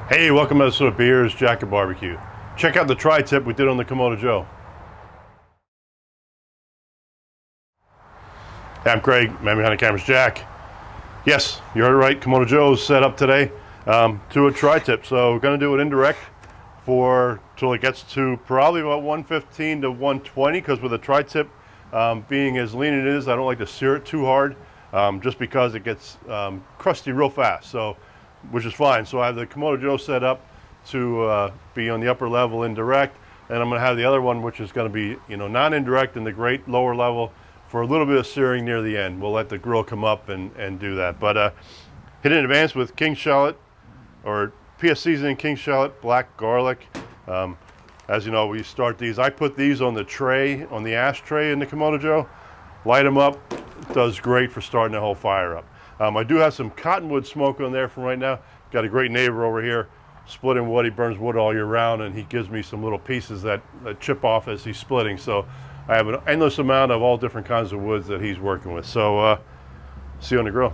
Hey, welcome to episode of Beers, Jack of Barbecue. Check out the tri-tip we did on the Kamado Joe. Hey, I'm Craig, man behind the camera's Jack. Yes, you heard it right, Kamado Joe's set up today to a tri-tip. So we're gonna do it indirect till it gets to probably about 115 to 120, because with a tri-tip being as lean as it is, I don't like to sear it too hard, just because it gets crusty real fast. So, which is fine. So I have the Kamado Joe set up to be on the upper level indirect, and I'm going to have the other one which is going to be, non-indirect in the great lower level for a little bit of searing near the end. We'll let the grill come up and do that. But hit in advance with King Shallot, or PS Seasonings King Shallot, black garlic. As you know, we start these. I put these on the tray, on the ashtray in the Kamado Joe. Light them up. It does great for starting the whole fire up. I do have some cottonwood smoke on there from right now. Got a great neighbor over here splitting wood. He burns wood all year round, and he gives me some little pieces that chip off as he's splitting. So I have an endless amount of all different kinds of woods that he's working with. So see you on the grill.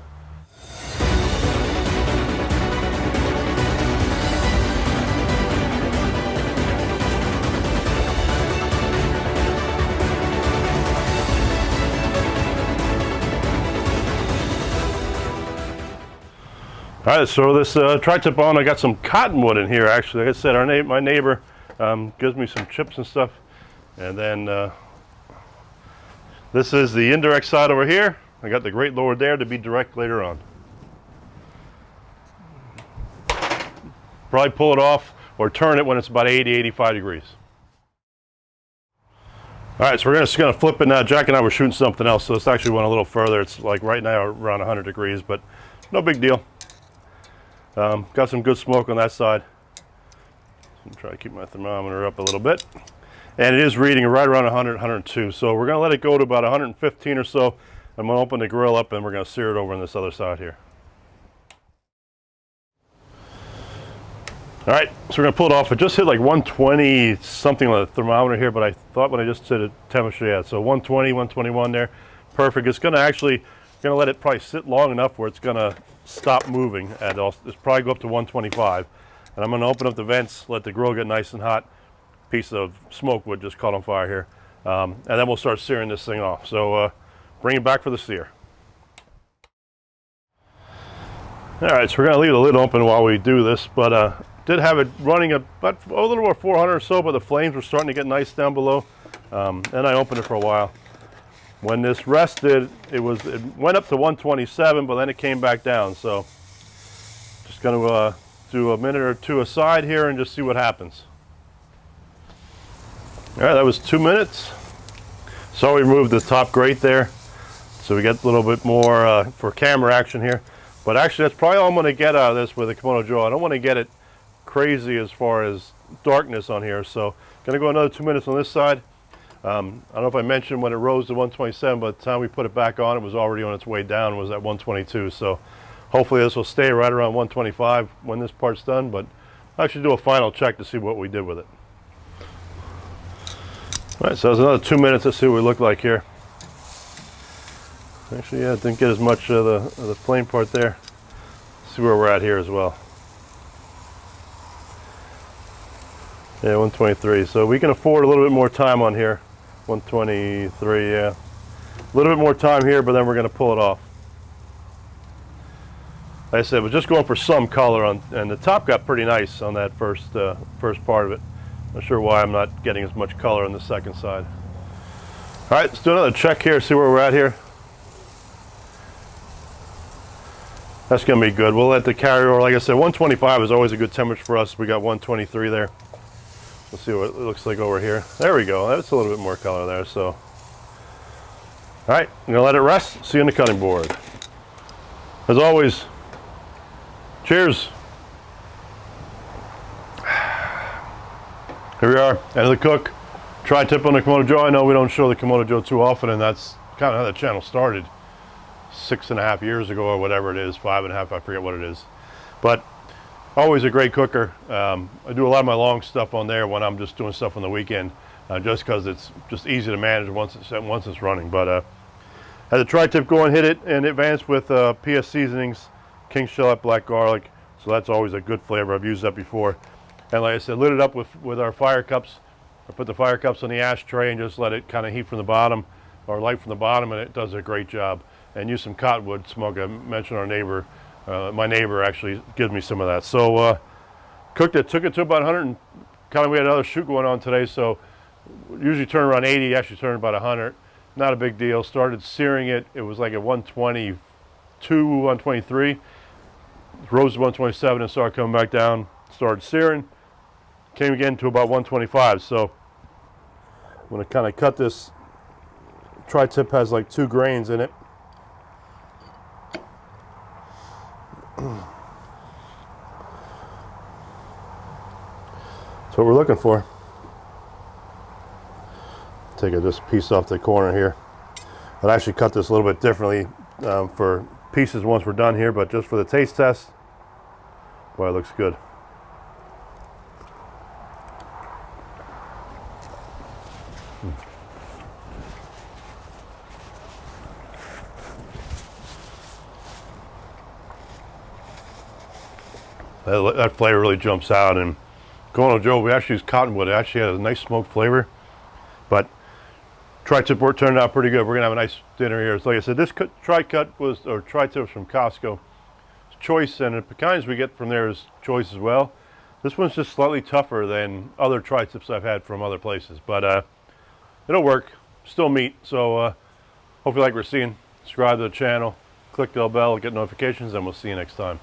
All right, so this tri-tip on, I got some cottonwood in here actually. Like I said, my neighbor gives me some chips and stuff. And then this is the indirect side over here. I got the grate lowered there to be direct later on. Probably pull it off or turn it when it's about 80, 85 degrees. All right, so we're just gonna flip it now. Jack and I were shooting something else, so this actually went a little further. It's like right now around 100 degrees, but no big deal. Got some good smoke on that side. I'm try to keep my thermometer up a little bit. And it is reading right around 100, 102. So we're gonna let it go to about 115 or so. I'm gonna open the grill up and we're gonna sear it over on this other side here. All right, so we're gonna pull it off. It just hit like 120 something on the thermometer here, but I thought when I just did a temperature, yeah, so 120, 121 there. Perfect. It's gonna let it probably sit long enough where it's gonna stop moving, and it's probably go up to 125. And I'm going to open up the vents, let the grill get nice and hot. Piece of smoke wood just caught on fire here, and then we'll start searing this thing off. So bring it back for the sear. All right, so we're going to leave the lid open while we do this, but did have it running about a little over 400 or so, but the flames were starting to get nice down below, and I opened it for a while. When this rested, it went up to 127, but then it came back down. So just going to do a minute or two aside here and just see what happens. All right, that was 2 minutes. So we removed the top grate there, so we get a little bit more for camera action here. But actually, that's probably all I'm going to get out of this with the Kamado Joe. I don't want to get it crazy as far as darkness on here. So going to go another 2 minutes on this side. I don't know if I mentioned when it rose to 127, by the time we put it back on, it was already on its way down, it was at 122. So hopefully this will stay right around 125 when this part's done, but I'll actually do a final check to see what we did with it. All right, so there's another 2 minutes. Let's see what we look like here. Actually, yeah, didn't get as much of the flame part there. Let's see where we're at here as well. Yeah, 123. So we can afford a little bit more time on here. 123, yeah. A little bit more time here, but then we're going to pull it off. Like I said, we're just going for some color on, and the top got pretty nice on that first part of it. Not sure why I'm not getting as much color on the second side. All right, let's do another check here, see where we're at here. That's going to be good. We'll let the carryover, like I said, 125 is always a good temperature for us. We got 123 there. Let's see what it looks like over here. There we go. That's a little bit more color there. So, all right, I'm gonna let it rest. See you on the cutting board. As always, cheers. Here we are, end of the cook. Tri-tip on the Kamado Joe. I know we don't show the Kamado Joe too often, and that's kind of how the channel started 6.5 years ago or whatever it is, 5.5, I forget what it is. But always a great cooker. I do a lot of my long stuff on there when I'm just doing stuff on the weekend, just because it's just easy to manage once it's running. But had the tri-tip go and hit it in advance with PS Seasonings King Shallot black garlic, So that's always a good flavor. I've used that before. And like I said, lit it up with our fire cups. I put the fire cups on the ashtray and just let it kind of heat from the bottom, or light from the bottom, and it does a great job. And use some cottonwood smoke. I mentioned our neighbor, my neighbor actually gives me some of that. So cooked it, took it to about 100, and kind of we had another shoot going on today, so usually turn around 80, actually turned about 100. Not a big deal. Started searing it. It was like at 122, 123. Rose to 127 and started coming back down. Started searing. Came again to about 125. So I'm going to kind of cut this. Tri-tip has like 2 grains in it. That's what we're looking for. Take this piece off the corner here. I'll actually cut this a little bit differently for pieces once we're done here, but just for the taste test, boy, it looks good. That flavor really jumps out. And Kamado Joe, we actually used cottonwood. It actually had a nice smoke flavor, but tri-tip work turned out pretty good. We're gonna have a nice dinner here. So like I said, this tri-tip was from Costco. It's choice, and the pecans we get from there is choice as well. This one's just slightly tougher than other tri-tips I've had from other places, but it'll work. Still meat. So hope you like what we're seeing. Subscribe to the channel, click the bell, get notifications, and we'll see you next time.